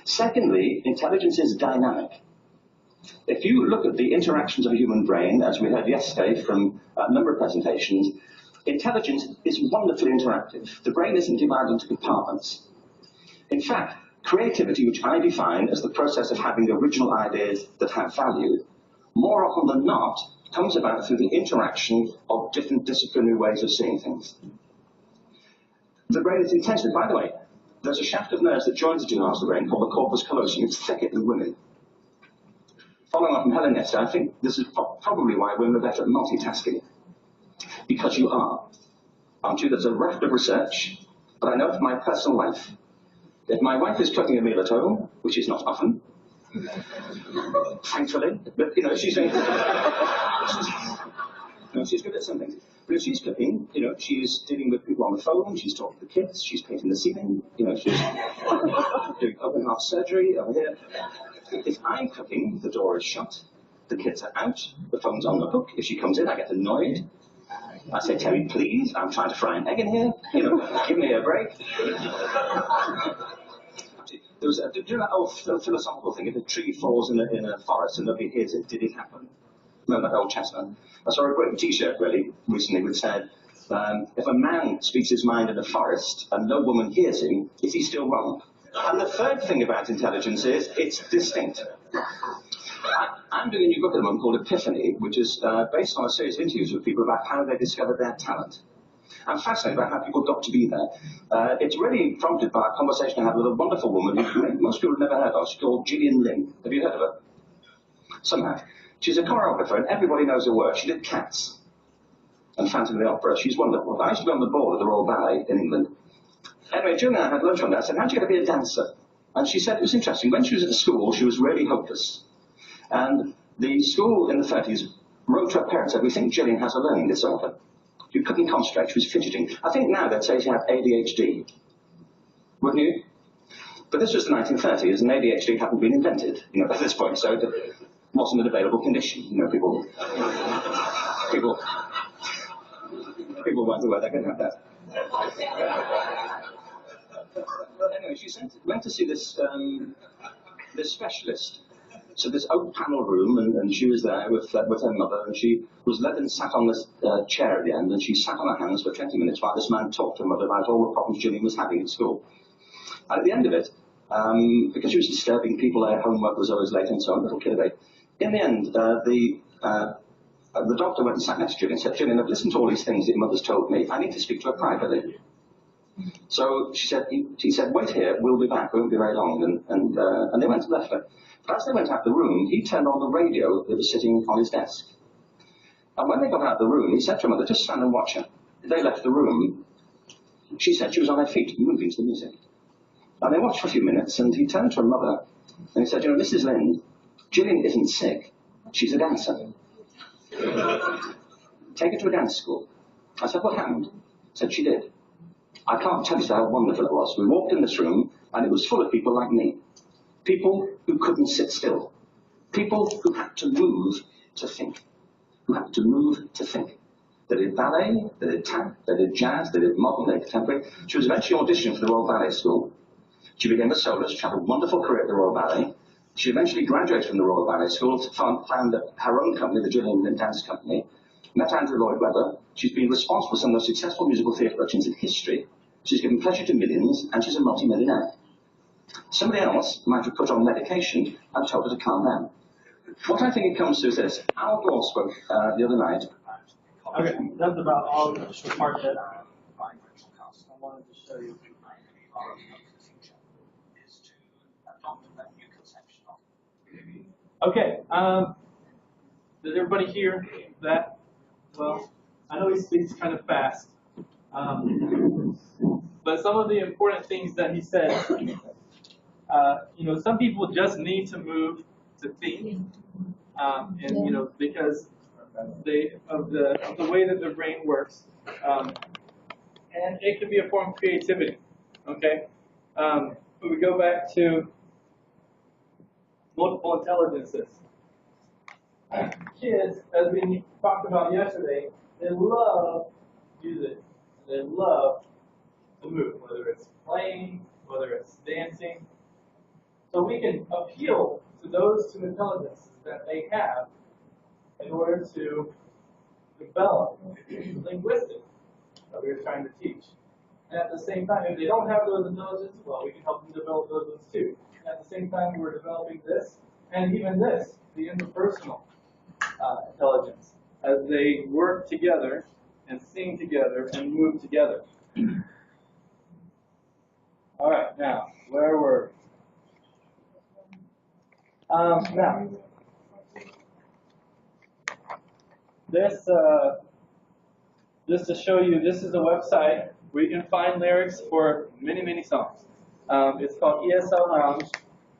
Secondly, intelligence is dynamic. If you look at the interactions of a human brain, as we heard yesterday from a number of presentations, intelligence is wonderfully interactive. The brain isn't divided into compartments. In fact, creativity, which I define as the process of having original ideas that have value, more often than not, comes about through the interaction of different disciplinary ways of seeing things. The brain is intensely, by the way, there's a shaft of nerves that joins the two halves of the brain called the corpus callosum. It's thicker than women. Following on from Helen yesterday, I think this is probably why women are better at multitasking. Because you are. Aren't you? There's a raft of research, but I know from my personal life. If my wife is cooking a meal at home, which is not often, thankfully, but she's doing she's good at something. But if she's cooking, she's dealing with people on the phone, she's talking to the kids, she's painting the ceiling, she's doing open heart surgery over here. If I'm cooking, the door is shut, the kids are out, the phone's on the hook. If she comes in, I get annoyed. I say, Terry, please, I'm trying to fry an egg in here. Give me a break. There was do you know that old philosophical thing? If a tree falls in a forest and nobody hears it, did it happen? Remember that old chestnut? I saw a great T-shirt really recently which said, if a man speaks his mind in a forest and no woman hears him, is he still wrong? And the third thing about intelligence is it's distinct. I'm doing a new book at the moment called Epiphany, which is based on a series of interviews with people about how they discovered their talent. I'm fascinated by how people got to be there. It's really prompted by a conversation I had with a wonderful woman who most people have never heard of. She's called Gillian Lynn. Have you heard of her? Somehow. She's a choreographer and everybody knows her work. She did Cats and Phantom of the Opera. She's wonderful. I used to be on the board of the Royal Ballet in England. Anyway, Julie and I had lunch one day. I said, how'd you get to be a dancer? And she said, it was interesting. When she was at school, she was really hopeless. And the school in the 30s wrote to her parents and said, we think Gillian has a learning disorder. She couldn't concentrate, she was fidgeting. I think now they'd say she had ADHD. Wouldn't you? But this was the 1930s and ADHD hadn't been invented, at this point, so it wasn't an available condition. People wonder where they're going to have that. Anyway, she went to see this specialist. So this oak panel room, and she was there with her mother, and she was led and sat on this chair at the end, and she sat on her hands for 20 minutes while this man talked to her mother about all the problems Gillian was having at school. And at the end of it, because she was disturbing people, their homework was always late and so on, little kid of 8, in the end, the doctor went and sat next to Gillian and said, Gillian, I've listened to all these things that your mother's told me. I need to speak to her privately. So he said, wait here, we'll be back, we won't be very long. And they went and left her. But as they went out the room, he turned on the radio that was sitting on his desk. And when they got out of the room, he said to her mother, just stand and watch her. They left the room. She said she was on her feet, moving to the music. And they watched for a few minutes, and he turned to her mother, and he said, Mrs. Lynn, Gillian isn't sick. She's a dancer. Take her to a dance school. I said, what happened? He said, she did. I can't tell you how wonderful it was. We walked in this room, and it was full of people like me. People who couldn't sit still. People who had to move to think. Who had to move to think. They did ballet, they did tap, they did jazz, they did modern, they did contemporary. She was eventually auditioned for the Royal Ballet School. She became a soloist. She had a wonderful career at the Royal Ballet. She eventually graduated from the Royal Ballet School, found her own company, the Gillian Lynn Dance Company, met Andrew Lloyd Webber. She's been responsible for some of the successful musical theatre productions in history. She's given pleasure to millions, and she's a multi-millionaire. Somebody else might have put on medication and told her to calm down. What I think it comes to is this. Al Gore spoke the other night. Okay, that's about all the part that I wanted to show you. Okay, does everybody hear that? Well, I know he speaks kind of fast, but some of the important things that he said, some people just need to move to think, and because of the way that their brain works, and it can be a form of creativity. Okay, but we go back to multiple intelligences. Kids, as we talked about yesterday, they love music. They love to move, whether it's playing, whether it's dancing. So we can appeal to those two intelligences that they have in order to develop the linguistics that we're trying to teach. And at the same time, if they don't have those intelligences, well, we can help them develop those ones too. And at the same time, we're developing this, and even this, the interpersonal intelligence, as they work together and sing together and move together. All right, now, where were we? Now, this, just to show you, this is a website where you can find lyrics for many, many songs. It's called ESL Lounge.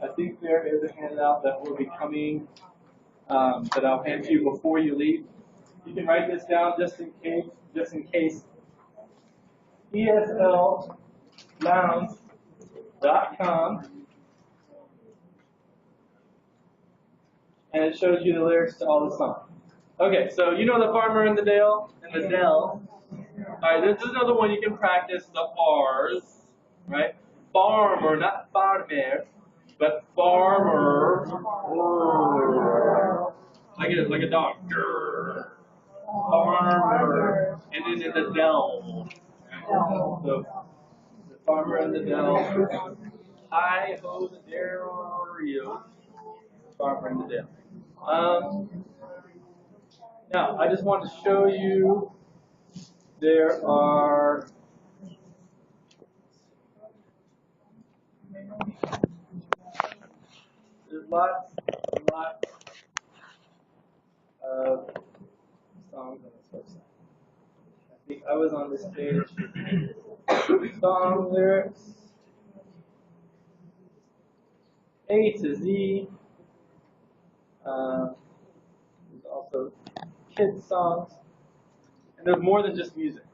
I think there is a handout that will be coming that I'll hand to you before you leave. You can write this down just in case. Just in case. ESLLounge.com, and it shows you the lyrics to all the songs. Okay, so you know the farmer in the dell and the dell. All right, this is another one you can practice the R's, right? Farmer, not farmer, but farmer. Like a dog. Farmer, and then in the dell. So the farmer in the dell. Hi ho the dell. Farmer in the dell. Now I just want to show you. There's lots and lots of songs on this website. I think I was on this page. Song lyrics, A to Z. There's also kids songs. And there's more than just music.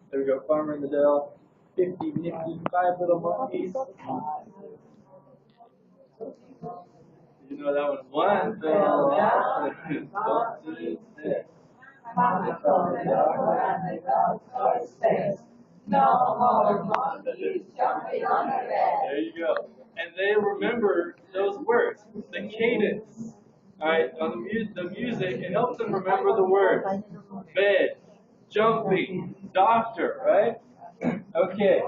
There we go, Farmer in the Dell, 50, nifty, 5 little monkeys. You know that one? One fell down, there you go. And they remember those words, the cadence. Alright, on the music, it helps them remember the words. Bed, jumping, doctor, right? Okay.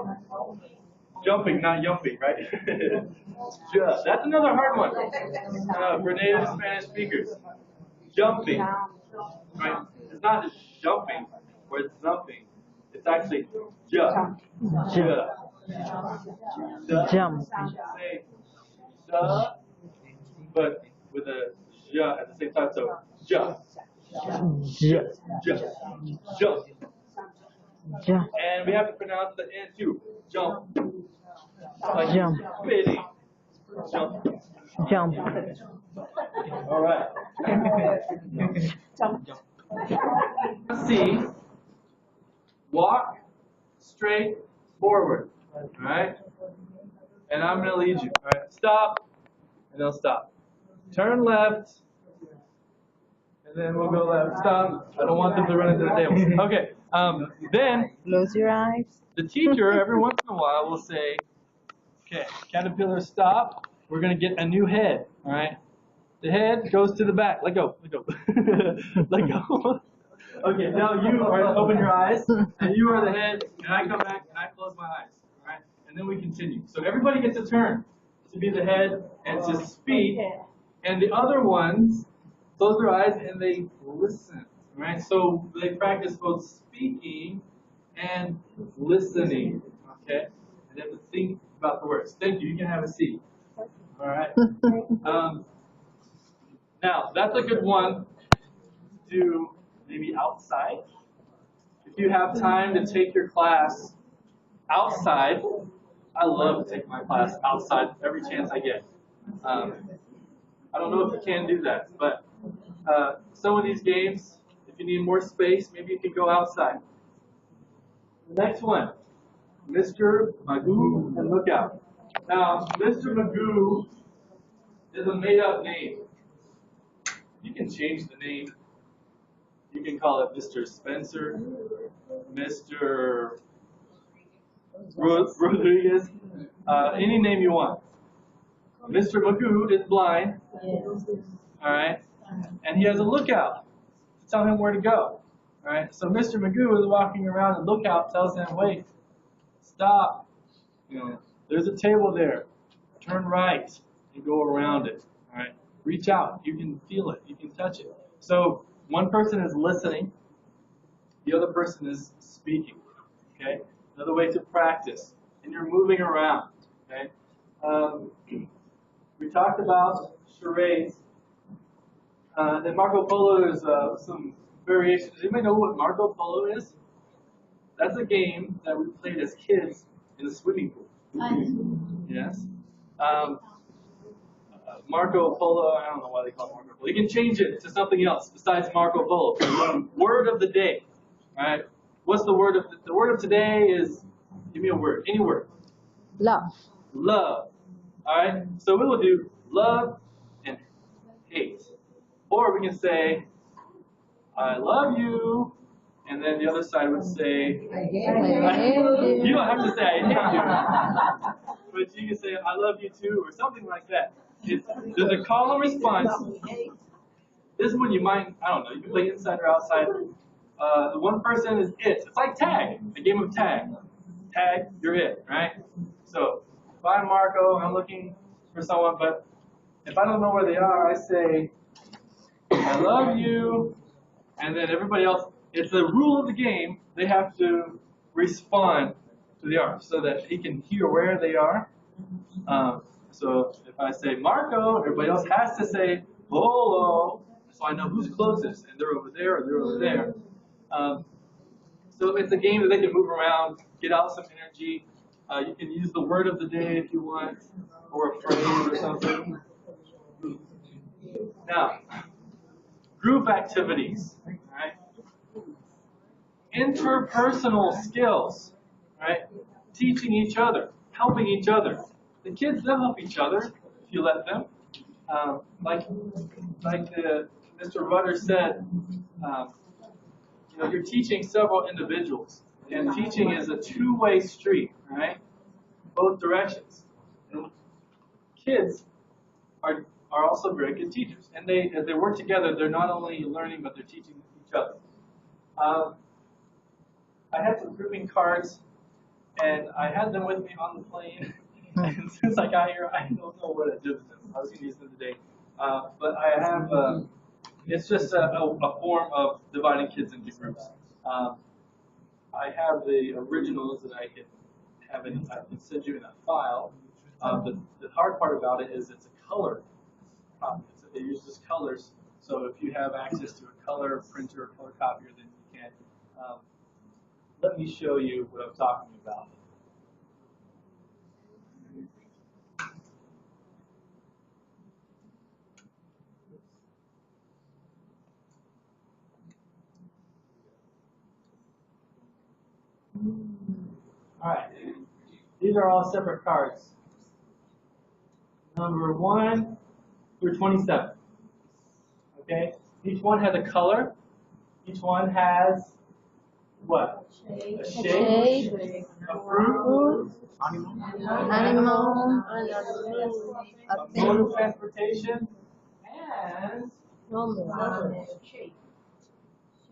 Jumping, not yumping, right? That's another hard one for native Spanish speakers. Jumping, right? It's not just jumping or it's jumping. It's actually jump. Jump. Say but with a ja at the same time. So jump. Jump. And we have to pronounce the N too. Jump. Like jump. Spitting. Jump. Jump. All right. Jump. C. Walk straight forward. All right. And I'm gonna lead you. All right. Stop. And they'll stop. Turn left. And then we'll go left. Stop. I don't want them to run into the table. Okay. Then Close your eyes. The teacher every once in a while will say, okay, caterpillar stop. We're going to get a new head. All right. The head goes to the back. Let go. Let go. Let go. Okay, now you are open your eyes, and you are the head, and I come back and I close my eyes. All right. And then we continue. So everybody gets a turn to be the head and to speak, and the other ones close their eyes and they listen. Right? So they practice both speaking and listening. Okay? And they have to think about the words. Thank you. You can have a seat. All right. Now that's a good one to do maybe outside. If you have time to take your class outside, I love to take my class outside every chance I get. I don't know if you can do that, but some of these games, if you need more space, maybe you can go outside. The next one, Mr. Magoo and Lookout. Now, Mr. Magoo is a made-up name. You can change the name. You can call it Mr. Spencer, Mr. Rodriguez, Any name you want. Mr. Magoo is blind, all right, and he has a lookout to tell him where to go. All right, so Mr. Magoo is walking around, and lookout tells him, "Wait, stop. You know, there's a table there. Turn right and go around it. All right, reach out. You can feel it. You can touch it." So one person is listening, the other person is speaking. Okay, another way to practice, and you're moving around. Okay. We talked about charades. In Marco Polo, there's some variations. Does anybody know what Marco Polo is? That's a game that we played as kids in the swimming pool. Yes. Marco Polo, I don't know why they call it Marco Polo. You can change it to something else besides Marco Polo. Word of the day. All right. What's the word of the word of today is, give me a word, any word. Love. Love. All right. So we will do love and hate. Or we can say, I love you. And then the other side would say, I hate you. You don't have to say I hate you. But you can say, I love you too, or something like that. There's a call and response. This one you might, I don't know, you can play inside or outside. The one person is it. It's like tag, a game of tag. Tag, you're it, right? So if I'm Marco, I'm looking for someone, but if I don't know where they are, I say, I love you, and then everybody else, it's the rule of the game, they have to respond to the arm so that he can hear where they are. So if I say Marco, everybody else has to say Polo, so I know who's closest, and they're over there or they're over there. So it's a game that they can move around, get out some energy. You can use the word of the day if you want, or a phrase or something. Now, group activities, right? Interpersonal skills, right? Teaching each other, helping each other. The kids, they'll help each other if you let them. Like Mr. Rutter said, you're teaching several individuals, and teaching is a two-way street, right? Both directions. And kids are also very good teachers, and as they work together, they're not only learning, but they're teaching each other. I had some grouping cards, and I had them with me on the plane. And since I got here, I don't know what I did with them. I was going to use them today. But I have, it's just a form of dividing kids into groups. I have the originals that I can send you in a file. The hard part about it is it's a color copy. It uses colors. So if you have access to a color printer or color copier, then you can. Let me show you what I'm talking about. All right, these are all separate cards. Number 1 through 27. Okay, each one has a color. Each one has what? A shape, a fruit, Animal, a mode of transportation, and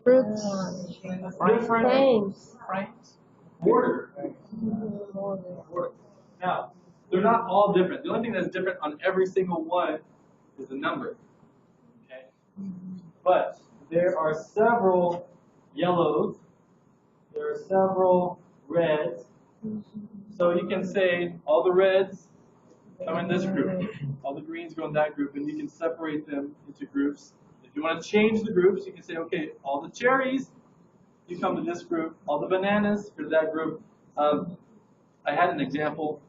fruits, different frames. Order. Now, they're not all different. The only thing that's different on every single one is the number. Okay? But there are several yellows. There are several reds. So you can say all the reds come in this group. All the greens go in that group, and you can separate them into groups. If you want to change the groups, you can say, okay, all the cherries, you come to this group. All the bananas, go to that group. I had an example